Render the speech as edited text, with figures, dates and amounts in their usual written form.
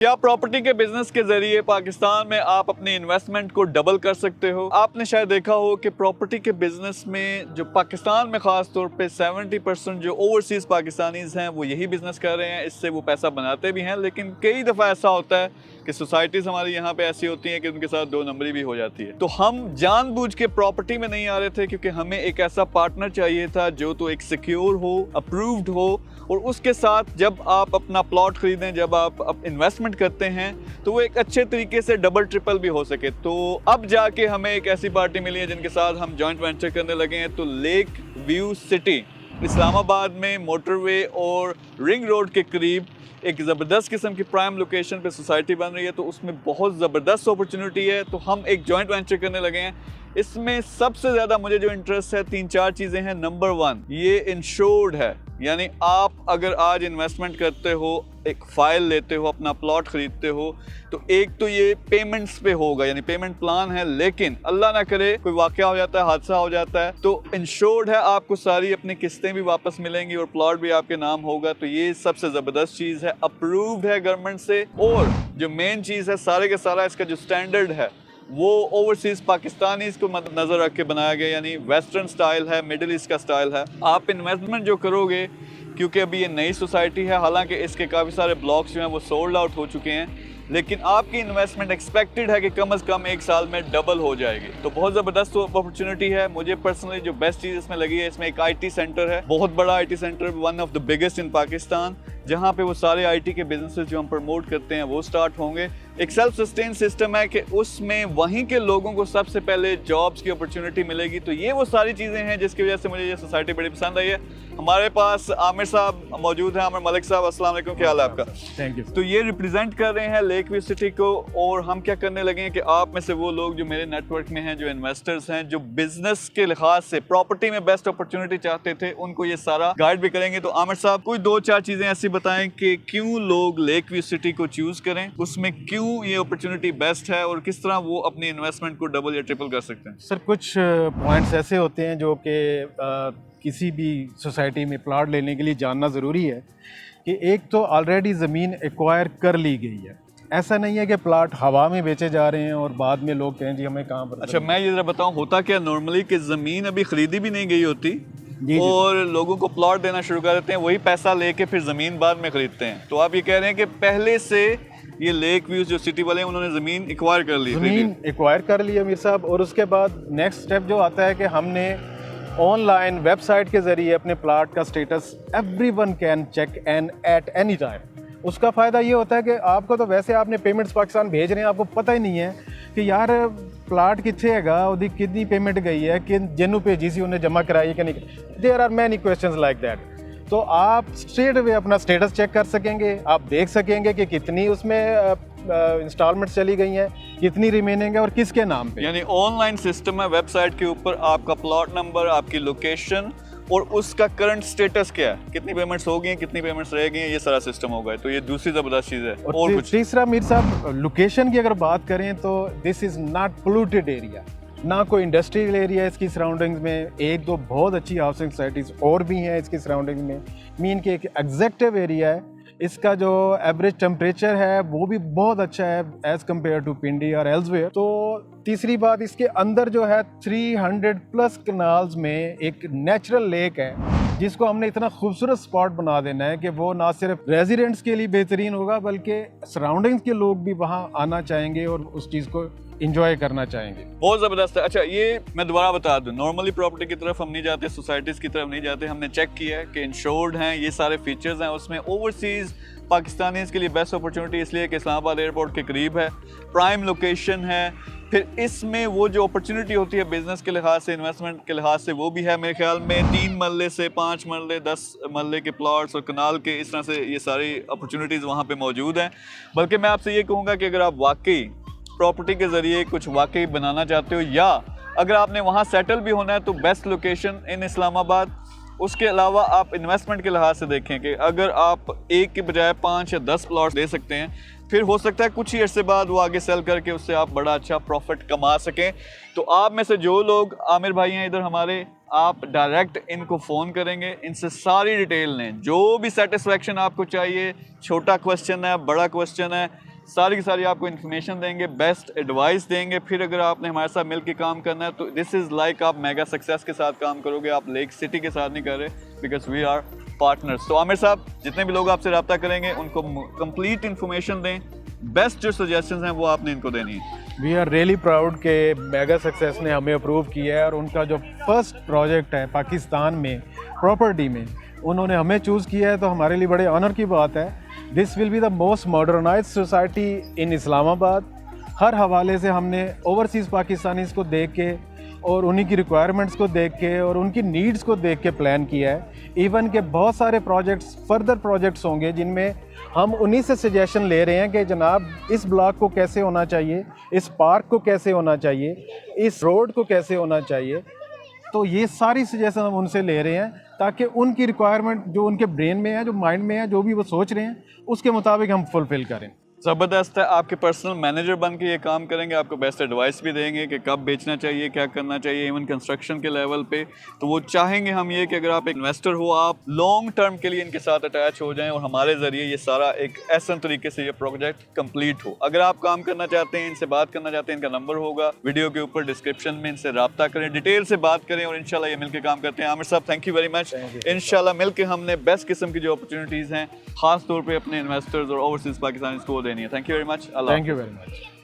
क्या प्रॉपर्टी के बिजनेस के जरिए पाकिस्तान में आप अपनी इन्वेस्टमेंट को डबल कर सकते हो? आपने शायद देखा हो कि प्रॉपर्टी के बिजनेस में जो पाकिस्तान में खास तौर पे 70% जो ओवरसीज पाकिस्तानीज हैं वो यही बिजनेस कर रहे हैं, इससे वो पैसा बनाते भी हैं। लेकिन कई दफ़ा ऐसा होता है कि सोसाइटीज़ हमारी यहाँ पे ऐसी होती हैं कि उनके साथ दो नंबरी भी हो जाती है। तो हम जानबूझ के प्रॉपर्टी में नहीं आ रहे थे क्योंकि हमें एक ऐसा पार्टनर चाहिए था जो तो एक सिक्योर हो, अप्रूव्ड हो, और उसके साथ जब आप अपना प्लॉट खरीदें, जब आप इन्वेस्टमेंट करते हैं तो वो एक अच्छे तरीके से डबल ट्रिपल भी हो सके। तो अब जाके हमें एक ऐसी पार्टी मिली है जिनके साथ हम जॉइंट वेंचर करने लगे हैं। तो लेक व्यू सिटी इस्लामाबाद में मोटरवे और रिंग रोड के करीब एक ज़बरदस्त किस्म की प्राइम लोकेशन पे सोसाइटी बन रही है। तो उसमें बहुत ज़बरदस्त अपॉर्चुनिटी है। तो हम एक जॉइंट वेंचर करने लगे हैं। इसमें सबसे ज़्यादा मुझे जो इंटरेस्ट है, 3-4 चीज़ें हैं। नंबर 1, ये इंश्योर्ड है, यानी आप अगर आज इन्वेस्टमेंट करते हो, एक फ़ाइल लेते हो, अपना प्लॉट ख़रीदते हो, तो एक तो ये पेमेंट्स पे होगा, यानी पेमेंट प्लान है। लेकिन अल्लाह ना करे कोई वाक़या हो जाता है, हादसा हो जाता है, तो इंश्योर्ड है, आपको सारी अपनी किस्तें भी वापस मिलेंगी और प्लॉट भी आपके नाम होगा। तो ये सबसे ज़बरदस्त चीज़ है, अप्रूव्ड है गवर्नमेंट से। और जो मेन चीज़ है, सारे के सारा इसका जो स्टैंडर्ड है वो ओवरसीज़ पाकिस्तानीज़ को नज़र रख के बनाया गया, यानी वेस्टर्न स्टाइल है, मिडिल ईस्ट का स्टाइल है। आप इन्वेस्टमेंट जो करोगे, क्योंकि अभी ये नई सोसाइटी है, हालांकि इसके काफ़ी सारे ब्लॉक्स जो हैं वो सोल्ड आउट हो चुके हैं, लेकिन आपकी इन्वेस्टमेंट एक्सपेक्टेड है कि कम से कम 1 साल में डबल हो जाएगी। तो बहुत ज़बरदस्त अपॉर्चुनिटी है। मुझे पर्सनली जो बेस्ट चीज़ इसमें लगी है, इसमें एक IT सेंटर है, बहुत बड़ा IT centre, one of the biggest in Pakistan, जहाँ पे वो सारे IT के बिजनेसेस जो हम प्रमोट करते हैं वो स्टार्ट होंगे। एक सेल्फ सस्टेन सिस्टम है कि उसमें वहीं के लोगों को सबसे पहले जॉब्स की अपॉर्चुनिटी मिलेगी। तो ये वो सारी चीज़ें हैं जिसकी वजह से मुझे ये सोसाइटी बड़ी पसंद आई है। हमारे पास आमिर साहब मौजूद हैं। आमिर मलिक साहब, अस्सलाम वालेकुम, क्या हाल है आपका? Thank you. तो ये रिप्रेजेंट कर रहे हैं लेक व्यू सिटी को, और हम क्या करने लगे हैं कि आप में से वो लोग जो मेरे नेटवर्क में हैं, जो इन्वेस्टर्स हैं, जो बिजनेस के लिहाज से प्रॉपर्टी में बेस्ट अपॉर्चुनिटी चाहते थे, उनको ये सारा गाइड भी करेंगे। तो आमिर साहब, कोई 2-4 चीज़ें ऐसी बताएं कि क्यों लोग लेक व्यू सिटी को चूज़ करें, उसमें क्यों ये अपॉर्चुनिटी बेस्ट है और किस तरह वो अपनी इन्वेस्टमेंट को डबल या ट्रिपल कर सकते हैं। सर, कुछ पॉइंट्स ऐसे होते हैं जो कि किसी भी सोसाइटी में प्लॉट लेने के लिए जानना ज़रूरी है कि एक तो ऑलरेडी ज़मीन एक्वायर कर ली गई है। ऐसा नहीं है कि प्लॉट हवा में बेचे जा रहे हैं और बाद में लोग कहें जी हमें कहाँ पर। अच्छा, मैं ये ज़रा बताऊँ, होता क्या नॉर्मली कि ज़मीन अभी ख़रीदी भी नहीं गई होती और लोगों को प्लॉट देना शुरू कर देते हैं, वही पैसा लेके फिर ज़मीन बाद में ख़रीदते हैं। तो आप ये कह रहे हैं कि पहले से ये लेक व्यूज जो सिटी वाले हैं उन्होंने ज़मीन एक्वायर कर ली, ज़मीन एक्वायर कर ली अमीर साहब। और उसके बाद नेक्स्ट स्टेप जो आता है कि हमने ऑनलाइन वेबसाइट के ज़रिए अपने प्लॉट का status everyone can check and at any time. उसका फ़ायदा ये होता है कि आपको तो वैसे आपने पेमेंट्स पाकिस्तान भेज रहे हैं, आपको पता ही नहीं है कि यार प्लाट कितने हैगा, उसकी कितनी पेमेंट गई है, कि जिन्हों भेजी सी उन्हें जमा कराई कि नहीं। There are many questions like that. तो आप स्ट्रेट अवे अपना स्टेटस चेक कर सकेंगे, आप देख सकेंगे कि कितनी उसमें इंस्टॉलमेंट चली गई हैं, कितनी रिमेनिंग है और किसके नाम पे। यानी ऑनलाइन सिस्टम है, वेबसाइट के ऊपर आपका प्लॉट नंबर, आपकी लोकेशन और उसका करंट स्टेटस क्या है, कितनी पेमेंट्स हो गई, कितनी पेमेंट्स रह गई, ये सारा सिस्टम होगा। तो ये दूसरी ज़बरदस्त चीज़ है। और कुछ तीसरा मीर साहब, लोकेशन की अगर बात करें तो this is not polluted area, ना कोई इंडस्ट्रियल एरिया इसकी सराउंडिंग्स में। एक दो बहुत अच्छी हाउसिंग सोसाइटीज़ और भी हैं इसकी सराउंडिंग में। मीन के एक एग्जैक्टिव एरिया है। इसका जो एवरेज टेम्परेचर है वो भी बहुत अच्छा है एज़ कम्पेयर टू पिंडी और एल्सवेयर। तो तीसरी बात, इसके अंदर जो है 300+ कनाल्स में एक नेचुरल लेक है जिसको हमने इतना खूबसूरत स्पॉट बना देना है कि वो ना सिर्फ रेजिडेंट्स के लिए बेहतरीन होगा बल्कि सराउंडिंग्स के लोग भी वहाँ आना चाहेंगे और उस चीज़ को इंजॉय करना चाहेंगे। बहुत ज़बरदस्त है। अच्छा, ये मैं दोबारा बता दूं, नॉर्मली प्रॉपर्टी की तरफ हम नहीं जाते, सोसाइटीज़ की तरफ नहीं जाते। हमने चेक किया है कि इंश्योर्ड हैं, ये सारे फीचर्स हैं उसमें। ओवरसीज़ पाकिस्तानीज़ के लिए बेस्ट अपॉर्चुनिटी इसलिए कि इस्लामाबाद एयरपोर्ट के करीब है, प्राइम लोकेशन है। फिर इसमें वो जो अपॉर्चुनिटी होती है बिज़नेस के लिहाज से, इन्वेस्टमेंट के लिहाज से, वो भी है। मेरे ख्याल में 3 मरले से 5 मरले 10 मरले के प्लॉट्स और कनाल के, इस तरह से ये सारी अपॉर्चुनिटीज़ वहाँ पे मौजूद हैं। बल्कि मैं आपसे ये कहूँगा कि अगर आप वाकई प्रॉपर्टी के ज़रिए कुछ वाकई बनाना चाहते हो या अगर आपने वहाँ सेटल भी होना है, तो बेस्ट लोकेशन इन इस्लामाबाद। उसके अलावा आप इन्वेस्टमेंट के लिहाज से देखें कि अगर आप एक के बजाय 5 या 10 प्लॉट ले सकते हैं, फिर हो सकता है कुछ ही अर्से बाद वो आगे सेल करके उससे आप बड़ा अच्छा प्रॉफिट कमा सकें। तो आप में से जो लोग आमिर भाई हैं इधर हमारे, आप डायरेक्ट इनको फ़ोन करेंगे, इनसे सारी डिटेल लें, जो भी सेटिस्फेक्शन आपको चाहिए, छोटा क्वेश्चन है, बड़ा क्वेश्चन है, सारी की सारी आपको इन्फॉर्मेशन देंगे, बेस्ट एडवाइस देंगे। फिर अगर आपने हमारे साथ मिल के काम करना है तो दिस इज़ लाइक आप मेगा सक्सेस के साथ काम करोगे, आप लेक सिटी के साथ नहीं कर रहे, बिकॉज वी आर पार्टनर्स। तो आमिर साहब, जितने भी लोग आपसे रब्ता करेंगे उनको कंप्लीट इन्फॉर्मेशन दें, बेस्ट जो सजेशंस हैं वो आपने इनको देनी है। वी आर रियली प्राउड के मेगा सक्सेस ने हमें अप्रूव किया है और उनका जो फर्स्ट प्रोजेक्ट है पाकिस्तान में प्रॉपर्टी में उन्होंने हमें चूज़ किया है, तो हमारे लिए बड़े ऑनर की बात है। This will be the most modernize society in Islamabad. हर हवाले से हमने ओवरसीज़ पाकिस्तानीज़ को देख के और उन्हीं की रिक्वायरमेंट्स को देख के और उनकी नीड्स को देख के प्लान किया है। इवन के बहुत सारे प्रोजेक्ट्स, फर्दर प्रोजेक्ट्स होंगे जिनमें हम उन्हीं से सजेशन ले रहे हैं कि जनाब इस ब्लॉक को कैसे होना चाहिए, इस पार्क को कैसे होना चाहिए, इस रोड को कैसे होना चाहिए। तो ये सारी सजेशन हम उनसे ले रहे हैं ताकि उनकी रिक्वायरमेंट जो उनके ब्रेन में है, जो माइंड में है, जो भी वो सोच रहे हैं उसके मुताबिक हम फुलफ़िल करें। ज़बरदस्त है, आपके पर्सनल मैनेजर बन के ये काम करेंगे, आपको बेस्ट एडवाइस भी देंगे कि कब बेचना चाहिए, क्या करना चाहिए, इवन कंस्ट्रक्शन के लेवल पे। तो वो चाहेंगे हम ये कि अगर आप एक इन्वेस्टर हो, आप लॉन्ग टर्म के लिए इनके साथ अटैच हो जाएं और हमारे ज़रिए ये सारा एक ऐसा तरीके से ये प्रोजेक्ट कंप्लीट हो। अगर आप काम करना चाहते हैं, इनसे बात करना चाहते हैं, इनका नंबर होगा वीडियो के ऊपर डिस्क्रिप्शन में, इनसे रब्ता करें, डिटेल से बात करें और इंशाल्लाह ये मिलकर काम करते हैं। आमिर साहब, थैंक यू वेरी मच। इंशाल्लाह मिलकर हमने बेस्ट किस्म की जो अपॉर्चुनिटीज़ हैं ख़ास तौर पर अपने इन्वेस्टर्स और ओवरसीज़ पाकिस्तानीज़ को देनी है। Thank you very much. Thank you very much.